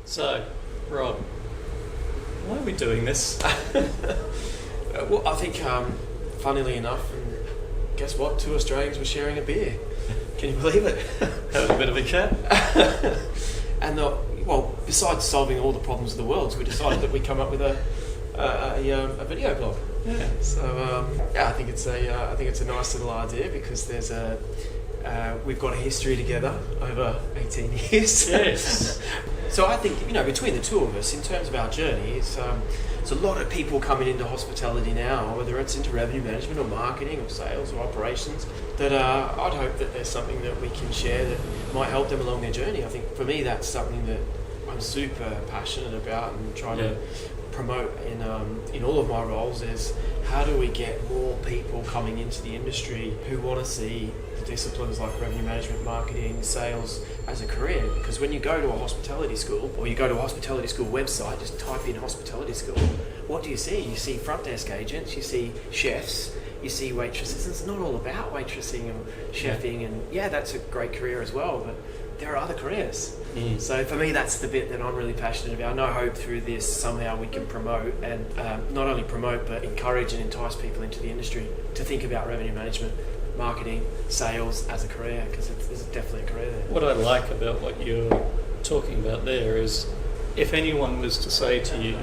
So, Rob, why are we doing this? Well, I think, funnily enough, and guess what? 2 Australians were sharing a beer. Can you believe it? Having a bit of a chat. And besides solving all the problems of the world, we decided that we'd come up with a video blog. Yeah. So I think it's a nice little idea because we've got a history together over 18 years. Yes. So I think, between the two of us, in terms of our journey, it's a lot of people coming into hospitality now, whether it's into revenue management or marketing or sales or operations, that I'd hope that there's something that we can share that might help them along their journey. I think for me that's something that I'm super passionate about and try to promote in all of my roles is how do we get more people coming into the industry who want to see the disciplines like revenue management, marketing, sales as a career. Because when you go to a hospitality school or you go to a hospitality school website, just type in hospitality school, what do you see? You see front desk agents, you see chefs, you see waitresses. It's not all about waitressing or chefing, and that's a great career as well, but there are other careers. So for me, that's the bit that I'm really passionate about. I hope through this somehow we can promote and not only promote but encourage and entice people into the industry to think about revenue management, marketing, sales as a career, because there's definitely a career there. What I like about what you're talking about there is if anyone was to say to you,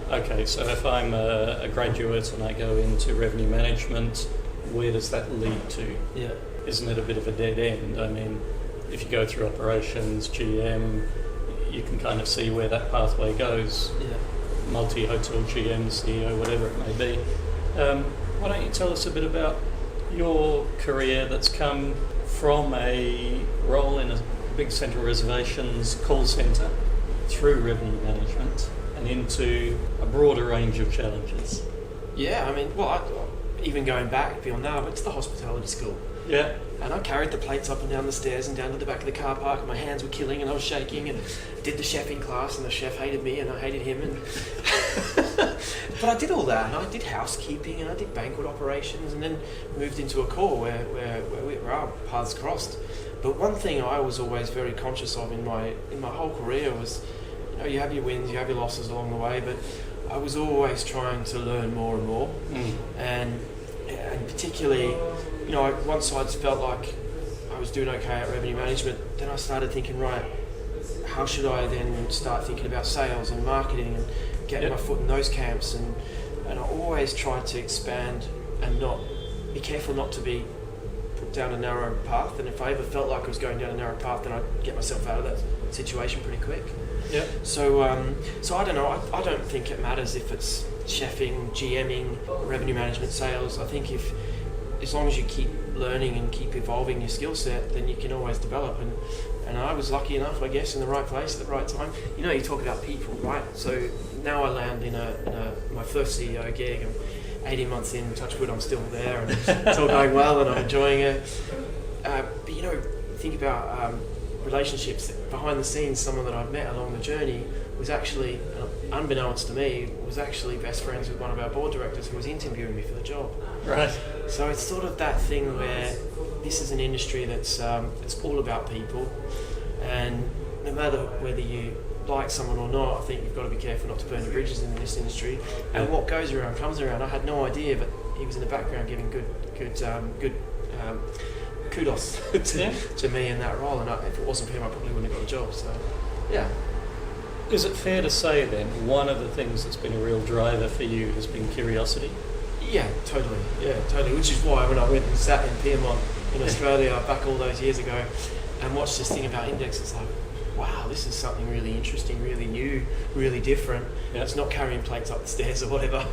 okay, so if I'm a graduate and I go into revenue management, where does that lead to? Yeah. Isn't it a bit of a dead end? I mean, if you go through operations, GM, you can kind of see where that pathway goes. Yeah. Multi-hotel GM, CEO, whatever it may be. Why don't you tell us a bit about your career that's come from a role in a big central reservations call centre through revenue management and into a broader range of challenges? Yeah, I mean, even going back beyond that, I went to the hospitality school. Yeah. And I carried the plates up and down the stairs and down to the back of the car park, and my hands were killing and I was shaking, and did the chefing class and the chef hated me and I hated him. And but I did all that, and I did housekeeping and I did banquet operations, and then moved into a core where our paths crossed. But one thing I was always very conscious of in my whole career was, you have your wins, you have your losses along the way, but I was always trying to learn more and more. And particularly, once I'd felt like I was doing okay at revenue management, then I started thinking, right, how should I then start thinking about sales and marketing and getting my foot in those camps, and I always tried to expand and not be careful not to be put down a narrow path, and if I ever felt like I was going down a narrow path, then I'd get myself out of that situation pretty quick. Yeah. So I don't know. I don't think it matters if it's chefing, GMing, revenue management, sales. I think as long as you keep learning and keep evolving your skill set, then you can always develop. And I was lucky enough, I guess, in the right place at the right time. You talk about people, right? So now I land in my first CEO gig. I'm 18 months in, touch wood, I'm still there, and it's all going well, and I'm enjoying it. But think about relationships behind the scenes. Someone that I've met along the journey was actually, unbeknownst to me, was actually best friends with one of our board directors who was interviewing me for the job. Right. So it's sort of that thing where this is an industry that's it's all about people, and no matter whether you like someone or not, I think you've got to be careful not to burn your bridges in this industry. And what goes around comes around. I had no idea, but he was in the background giving good kudos to me in that role, and if it wasn't for him, I probably wouldn't have got a job. So, yeah. Is it fair to say then one of the things that's been a real driver for you has been curiosity? Yeah, totally. Which is why when I went and sat in Piedmont in Australia back all those years ago and watched this thing about index, it's like, wow, this is something really interesting, really new, really different. Yep. It's not carrying plates up the stairs or whatever.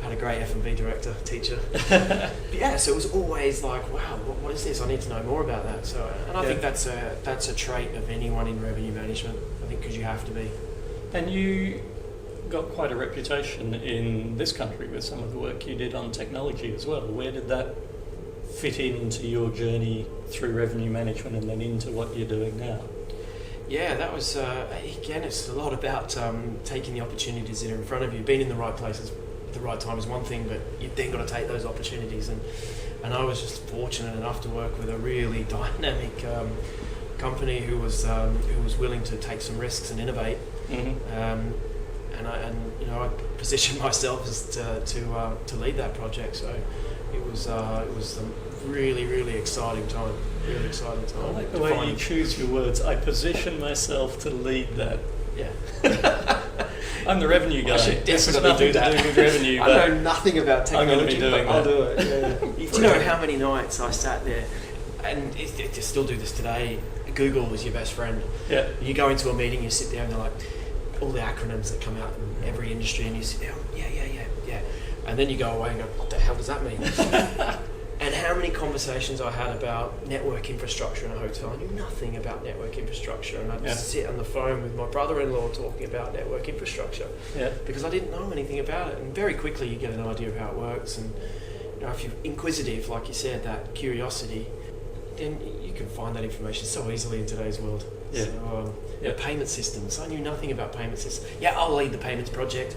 I had a great F&B director, teacher. So it was always like, wow, what is this? I need to know more about that. So, and I think that's a trait of anyone in revenue management. I think because you have to be. And you got quite a reputation in this country with some of the work you did on technology as well. Where did that fit into your journey through revenue management and then into what you're doing now? Yeah, that was, again, it's a lot about taking the opportunities that are in front of you. Being in the right places at the right time is one thing, but you've then got to take those opportunities. And I was just fortunate enough to work with a really dynamic company who was willing to take some risks and innovate. Mm-hmm. I positioned myself as to lead that project. So it was a really, really exciting time. Really exciting time. I like the way you choose your words. I position myself to lead that. Yeah. I'm the revenue guy. I should this is definitely nothing do that. to do with revenue. I know nothing about technology, I'm going to be doing but I'll that. do it. Yeah. Do you know how many nights I sat there, and I still do this today. Google is your best friend. Yeah. You go into a meeting, you sit there, and they're like, all the acronyms that come out in every industry, and you sit there, yeah. And then you go away and go, what the hell does that mean? And how many conversations I had about network infrastructure in a hotel. I knew nothing about network infrastructure, and I'd sit on the phone with my brother-in-law talking about network infrastructure because I didn't know anything about it. And very quickly you get an idea of how it works, and if you're inquisitive, like you said, that curiosity, then you can find that information so easily in today's world. Yeah. So, payment systems. I knew nothing about payment systems. Yeah, I'll lead the payments project.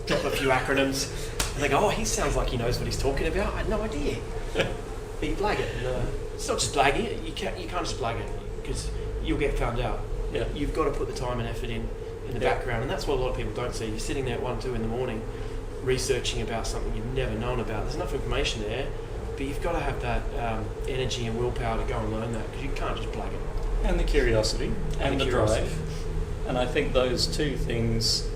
Drop a few acronyms, and they go, "Oh, he sounds like he knows what he's talking about." I had no idea. But you blag it. And, it's not just blagging it. You can't just blag it because you'll get found out. Yeah. You've got to put the time and effort in the background, and that's what a lot of people don't see. You're sitting there at 1, 2 in the morning, researching about something you've never known about. There's enough information there, but you've got to have that energy and willpower to go and learn that because you can't just blag it. And the curiosity and the curiosity. drive. And I think those two things,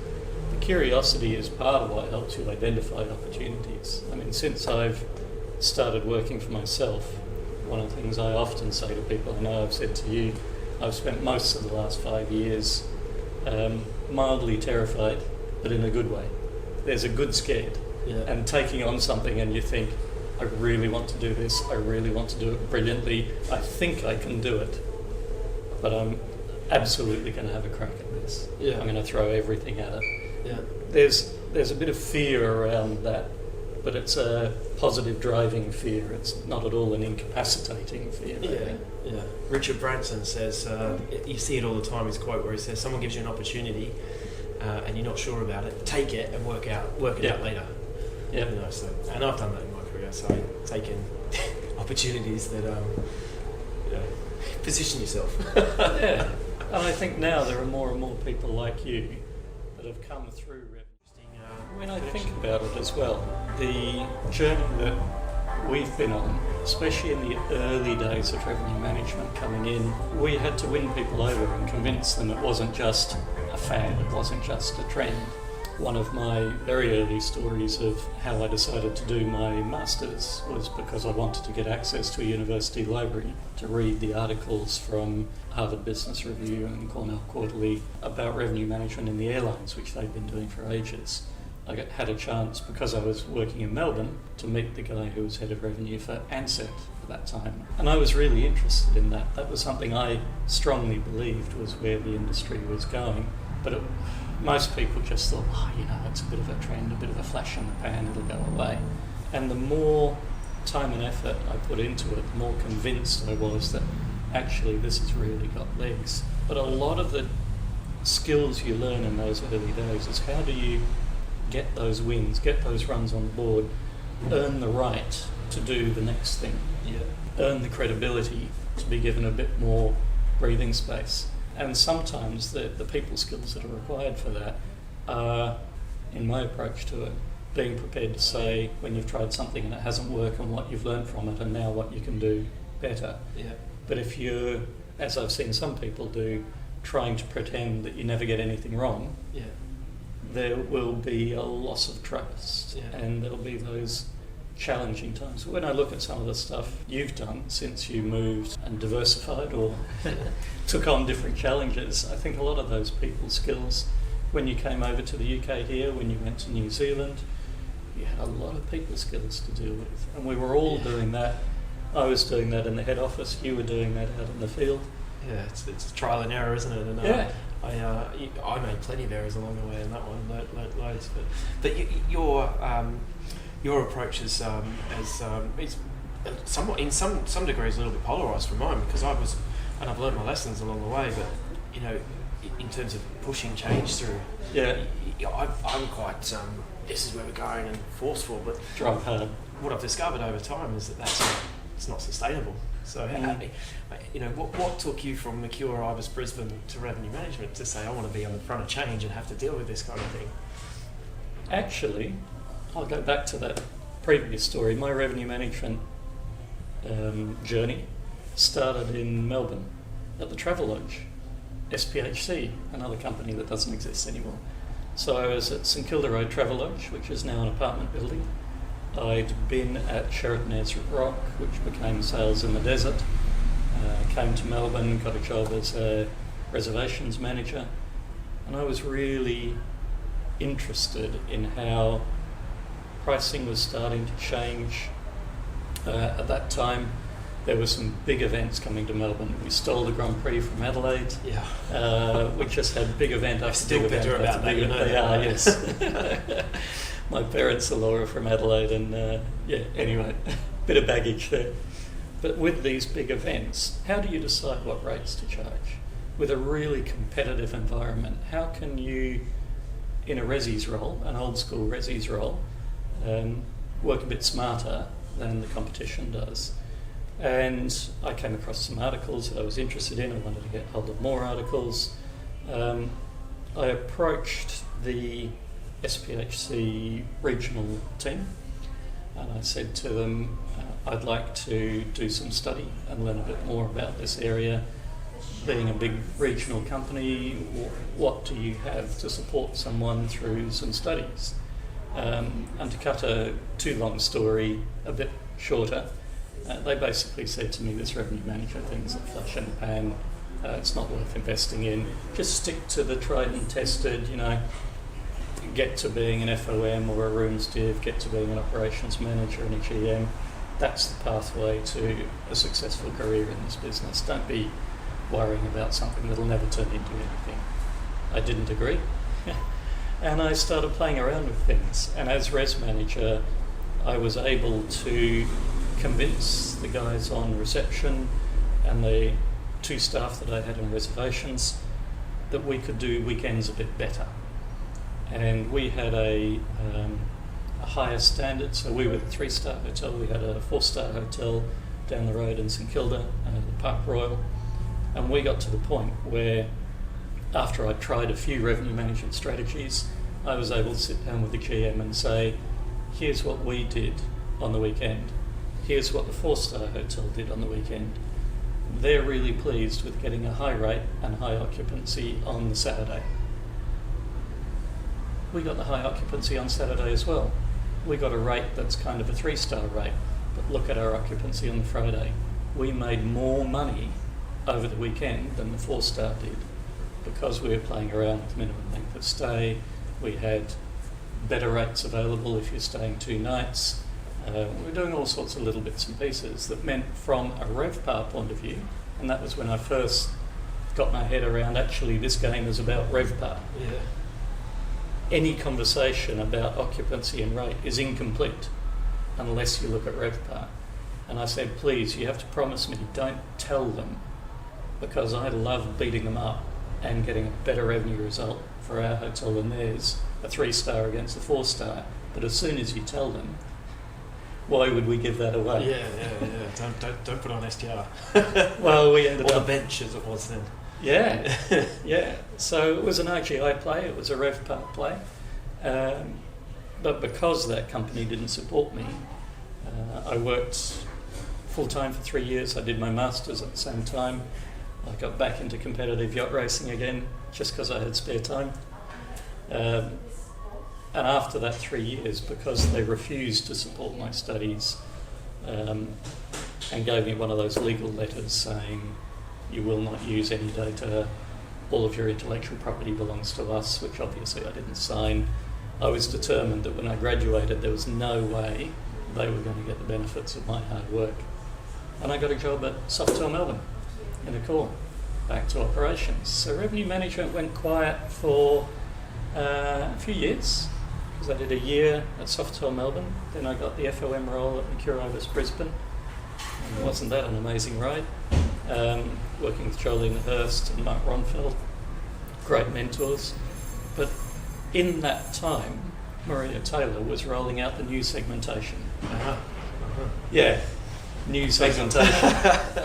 the curiosity is part of what helps you identify opportunities. I mean, since I've started working for myself, one of the things I often say to people, I know I've said to you, I've spent most of the last 5 years mildly terrified, but in a good way. There's a good scared. Yeah. And taking on something and you think, I really want to do this, I really want to do it brilliantly, I think I can do it, but I'm absolutely going to have a crack at this. Yeah. I'm going to throw everything at it. Yeah. There's a bit of fear around that, but it's a positive driving fear. It's not at all an incapacitating fear. I think. Yeah. Richard Branson says, you see it all the time, his quote where he says, someone gives you an opportunity and you're not sure about it, take it and work it out later. Yeah. And I've done that in my career, so I've taken opportunities that position yourself. Yeah. And I think now there are more and more people like you that have come through revenue. When I think about it as well, the journey that we've been on, especially in the early days of revenue management coming in, we had to win people over and convince them it wasn't just a fad, it wasn't just a trend. One of my very early stories of how I decided to do my master's was because I wanted to get access to a university library to read the articles from Harvard Business Review and Cornell Quarterly about revenue management in the airlines, which they'd been doing for ages. I had a chance, because I was working in Melbourne, to meet the guy who was head of revenue for Ansett at that time. And I was really interested in that. That was something I strongly believed was where the industry was going. But most people just thought, it's a bit of a trend, a bit of a flash in the pan, it'll go away. And the more time and effort I put into it, the more convinced I was that actually this has really got legs. But a lot of the skills you learn in those early days is how do you get those wins, get those runs on the board, earn the right to do the next thing, earn the credibility to be given a bit more breathing space. And sometimes the people skills that are required for that are, in my approach to it, being prepared to say when you've tried something and it hasn't worked and what you've learned from it and now what you can do better. Yeah. But if you're, as I've seen some people do, trying to pretend that you never get anything wrong, there will be a loss of trust and there'll be those challenging times. When I look at some of the stuff you've done since you moved and diversified or took on different challenges, I think a lot of those people skills, when you came over to the UK here, when you went to New Zealand, you had a lot of people skills to deal with. And we were all doing that. I was doing that in the head office, you were doing that out in the field. Yeah, it's trial and error, isn't it? And I made plenty of errors along the way in that one, loads. But your approach is somewhat, in some degrees, a little bit polarised from mine because I've learned my lessons along the way. But in terms of pushing change through, I'm quite this is where we're going and forceful. But drive hard. What I've discovered over time is that it's not sustainable. So, what took you from Mercure Ibis Brisbane to revenue management to say, I want to be on the front of change and have to deal with this kind of thing? Actually, I'll go back to that previous story. My revenue management journey started in Melbourne at the Travelodge, SPHC, another company that doesn't exist anymore. So I was at St Kilda Road Travelodge, which is now an apartment building. I'd been at Sheraton Ayers Rock, which became Sales in the Desert. Came to Melbourne, got a job as a reservations manager, and I was really interested in how pricing was starting to change. At that time, there were some big events coming to Melbourne. We stole the Grand Prix from Adelaide. Yeah. We just had big event after Still big bitter event about that, you know. They are, yes. My parents-in-law are from Adelaide, and anyway, bit of baggage there. But with these big events, how do you decide what rates to charge? With a really competitive environment, how can you, in a resis role, an old school resis role, work a bit smarter than the competition does? And I came across some articles that I was interested in. I wanted to get hold of more articles. I approached the SPHC regional team, and I said to them, I'd like to do some study and learn a bit more about this area. Being a big regional company, what do you have to support someone through some studies? And to cut a too long story a bit shorter, they basically said to me, this revenue manager thing's a flash in the pan, it's not worth investing in. Just stick to the tried and tested, get to being an FOM or a rooms div, get to being an operations manager and a GM. That's the pathway to a successful career in this business. Don't be worrying about something that'll never turn into anything. I didn't agree. And I started playing around with things. And as res manager, I was able to convince the guys on reception and the two staff that I had in reservations that we could do weekends a bit better. And we had a higher standard, so we were the 3-star hotel. We had a 4-star hotel down the road in St Kilda, the Park Royal, and we got to the point where, after I'd tried a few revenue management strategies, I was able to sit down with the GM and say, here's what we did on the weekend, here's what the 4-star hotel did on the weekend. They're really pleased with getting a high rate and high occupancy on the Saturday. We got the high occupancy on Saturday as well. We got a rate that's kind of a 3-star rate, but look at our occupancy on the Friday. We made more money over the weekend than the 4-star did because we were playing around with minimum length of stay. We had better rates available if you're staying 2 nights. We were doing all sorts of little bits and pieces that meant, from a RevPAR point of view, and that was when I first got my head around, actually this game is about RevPAR. Yeah. Any conversation about occupancy and rate is incomplete unless you look at RevPAR. And I said, please, you have to promise me, don't tell them, because I love beating them up and getting a better revenue result for our hotel than theirs, a 3-star against a 4-star. But as soon as you tell them, why would we give that away? Yeah. Don't put on STR. Well, we ended or up... the bench as it was then. Yeah, yeah. So it was an RGI play, it was a RevPAR play. But because that company didn't support me, I worked full-time for 3 years. I did my masters at the same time. I got back into competitive yacht racing again, just because I had spare time. And after that 3 years, because they refused to support my studies, and gave me one of those legal letters saying, you will not use any data, all of your intellectual property belongs to us, which obviously I didn't sign. I was determined that when I graduated there was no way they were going to get the benefits of my hard work. And I got a job at Sofitel Melbourne in a call, back to operations. So revenue management went quiet for a few years, because I did a year at Sofitel Melbourne, then I got the FOM role at Mercure Ibis Brisbane. And wasn't that an amazing ride? Working with Jolene Hurst and Mark Ronfeld, great mentors. But in that time, Maria Taylor was rolling out the new segmentation. Uh-huh. Yeah, new segmentation.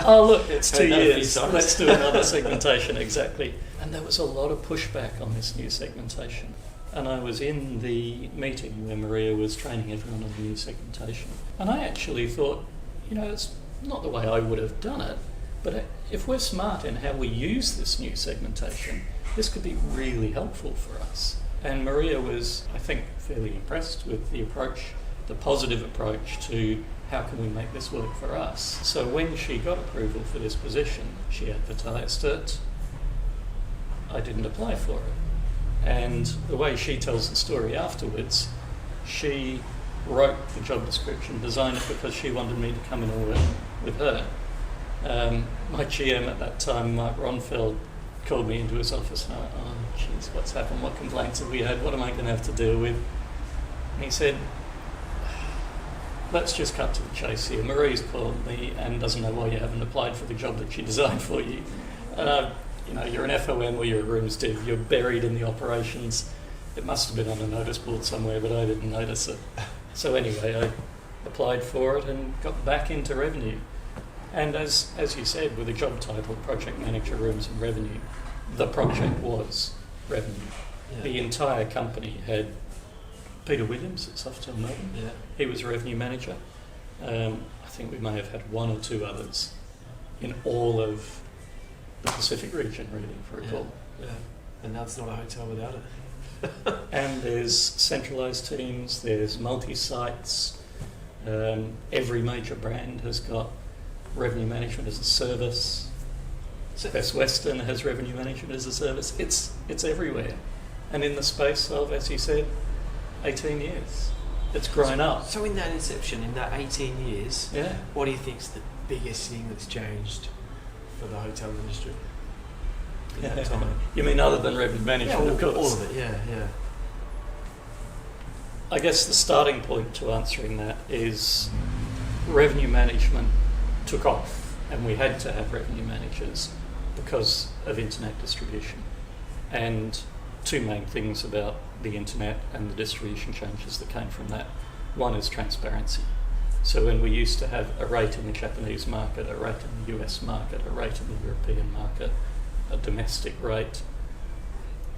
Oh look, it's 2 Heard that a few years. times. Let's do another segmentation, exactly. And there was a lot of pushback on this new segmentation. And I was in the meeting where Maria was training everyone on the new segmentation. And I actually thought, it's not the way I would have done it, but if we're smart in how we use this new segmentation, this could be really helpful for us. And Maria was, I think, fairly impressed with the approach, the positive approach to how can we make this work for us. So when she got approval for this position, she advertised it. I didn't apply for it. And the way she tells the story afterwards, she wrote the job description, designed it because she wanted me to come in and work with her. My GM at that time, Mark Ronfeld, called me into his office and I went, oh, geez, what's happened? What complaints have we had? What am I going to have to deal with? And he said, let's just cut to the chase here. Marie's called me and doesn't know why you haven't applied for the job that she designed for you. And you're an FOM or you're a rooms div, you're buried in the operations. It must have been on a notice board somewhere, but I didn't notice it. So anyway, I applied for it and got back into revenue. And as you said, with a job title, Project Manager Rooms and Revenue, the project was revenue. Yeah. The entire company had Peter Williams at Sofitel Melbourne. Yeah. He was revenue manager. I think we may have had one or two others in all of the Pacific region, really, for a call. Yeah. And that's not a hotel without it. And there's centralised teams, there's multi-sites. Every major brand has got revenue management as a service. Best Western has revenue management as a service. It's everywhere. And in the space of, as you said, 18 years. It's grown up. So in that inception, in that 18 years, yeah, what do you think's the biggest thing that's changed for the hotel industry in that time? You mean other than revenue management, of course? All of it, yeah. I guess the starting point to answering that is revenue management took off and we had to have revenue managers because of internet distribution. And two main things about the internet and the distribution changes that came from that. One is transparency. So when we used to have a rate in the Japanese market, a rate in the US market, a rate in the European market, a domestic rate,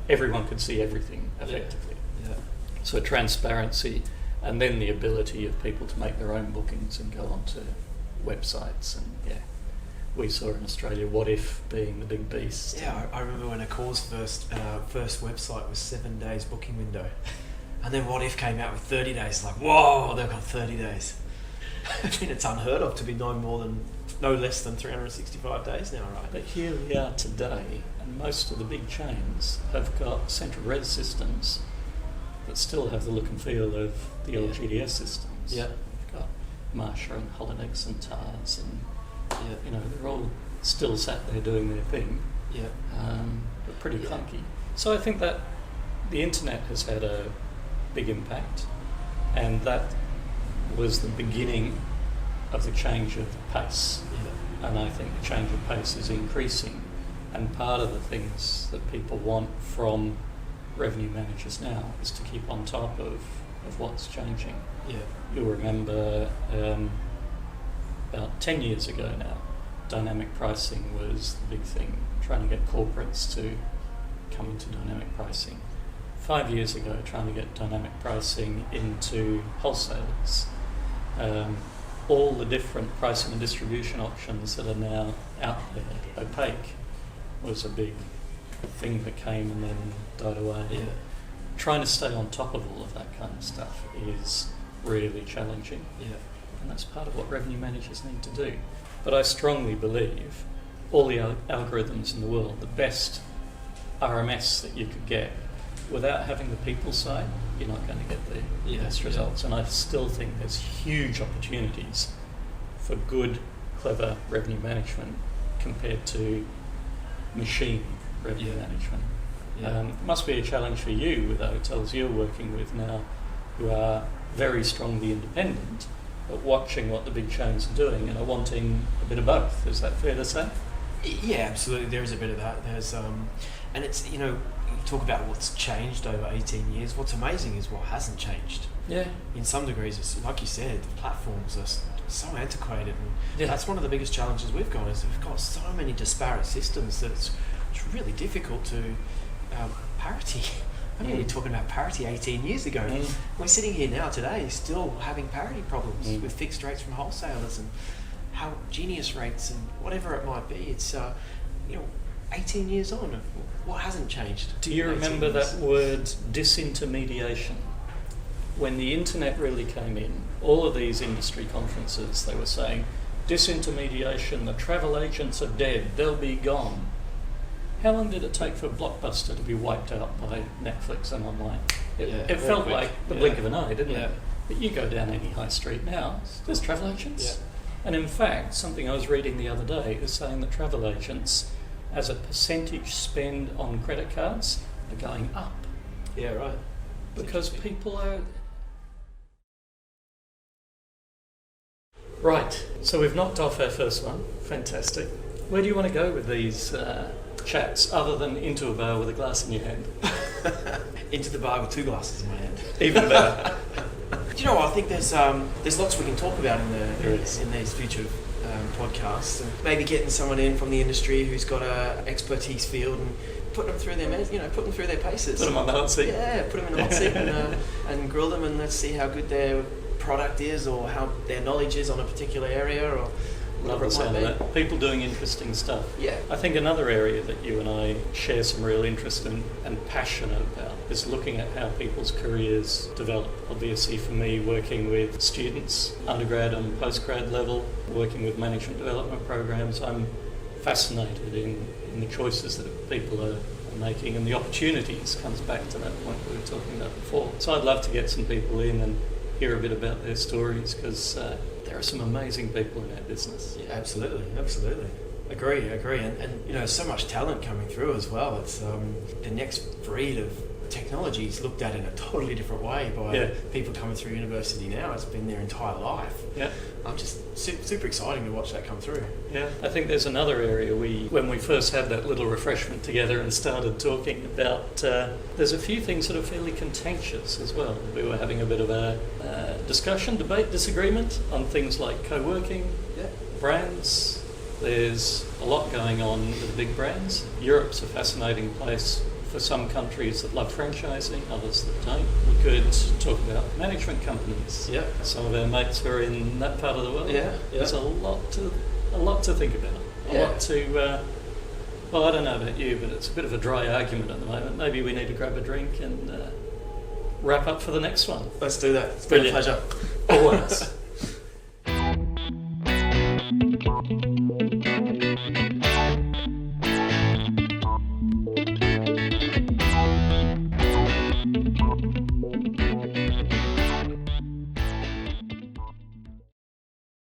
everyone could see everything effectively. Yeah. So transparency, and then the ability of people to make their own bookings and go onto websites. And we saw in Australia What If being the big beast. Yeah, I remember when Accor's first website was 7 days booking window, and then What If came out with 30 days. Like, whoa, they've got 30 days. I mean, it's unheard of to be no less than 365 days now, right? But here we are today, and most of the big chains have got central res systems that still have the look and feel of the old GDS systems. Yeah. We've got Marsha and Holodex and TARS, and they're all still sat there doing their thing. Yeah. But pretty clunky. So I think that the internet has had a big impact, and that was the beginning of the change of pace. Yeah. And I think the change of pace is increasing. And part of the things that people want from revenue managers now is to keep on top of what's changing. Yeah. You'll remember about 10 years ago now, dynamic pricing was the big thing, trying to get corporates to come into dynamic pricing. 5 years ago, trying to get dynamic pricing into wholesalers. All the different pricing and distribution options that are now out there, opaque, was a big thing that came and then died away. Yeah. Trying to stay on top of all of that kind of stuff is really challenging. Yeah. And that's part of what revenue managers need to do. But I strongly believe all the algorithms in the world, the best RMS that you could get, without having the people side, you're not going to get the best results. And I still think there's huge opportunities for good, clever revenue management compared to machine revenue management. Yeah. It must be a challenge for you with the hotels you're working with now, who are very strongly independent, but watching what the big chains are doing and are wanting a bit of both. Is that fair to say? Yeah, absolutely. There is a bit of that. There's and it's, you talk about what's changed over 18 years. What's amazing is what hasn't changed. Yeah. In some degrees, it's like you said, the platforms are so antiquated, and that's one of the biggest challenges we've got. Is we've got so many disparate systems that it's really difficult to parity. I mean, you're talking about parity 18 years ago. We're sitting here now today still having parity problems with fixed rates from wholesalers and how genius rates and whatever it might be. It's 18 years on, what hasn't changed? Do you remember that word disintermediation? When the internet really came in, all of these industry conferences, they were saying, disintermediation, the travel agents are dead, they'll be gone. How long did it take for Blockbuster to be wiped out by Netflix and online? It felt quick. like the blink of an eye, didn't it? But you go down any high street now, there's travel agents. Yeah. And in fact, something I was reading the other day is saying that travel agents, as a percentage spend on credit cards, are going up. Yeah, right. Because people are... Right, so we've knocked off our first one. Fantastic. Where do you want to go with these chats, other than into a bar with a glass in your hand? Into the bar with 2 glasses in my hand. Even better. Do you know what? I think there's lots we can talk about in these future podcasts, and maybe getting someone in from the industry who's got a expertise field and putting them through put them through their paces. Put them on the hot seat. Yeah, put them in the hot seat and grill them, and let's see how good their product is or how their knowledge is on a particular area or Love the sound of that. People doing interesting stuff. Yeah. I think another area that you and I share some real interest in and passion about is looking at how people's careers develop. Obviously for me, working with students, undergrad and postgrad level, working with management development programs, I'm fascinated in the choices that people are making, and the opportunities comes back to that point we were talking about before. So I'd love to get some people in and hear a bit about their stories, because there are some amazing people in our business. Yeah, absolutely. Agree. And so much talent coming through as well. It's the next breed of technology is looked at in a totally different way by people coming through university now. It's been their entire life. Yeah. I'm just super exciting to watch that come through. Yeah, I think there's another area when we first had that little refreshment together and started talking about, there's a few things that are fairly contentious as well. We were having a bit of a discussion, debate, disagreement on things like co-working, brands. There's a lot going on with the big brands. Europe's a fascinating place for some countries that love franchising, others that don't. We could talk about management companies. Yeah. Some of our mates are in that part of the world. Yeah. There's a lot to think about. A lot to. Well, I don't know about you, but it's a bit of a dry argument at the moment. Maybe we need to grab a drink and wrap up for the next one. Let's do that. It's been a pleasure. Always.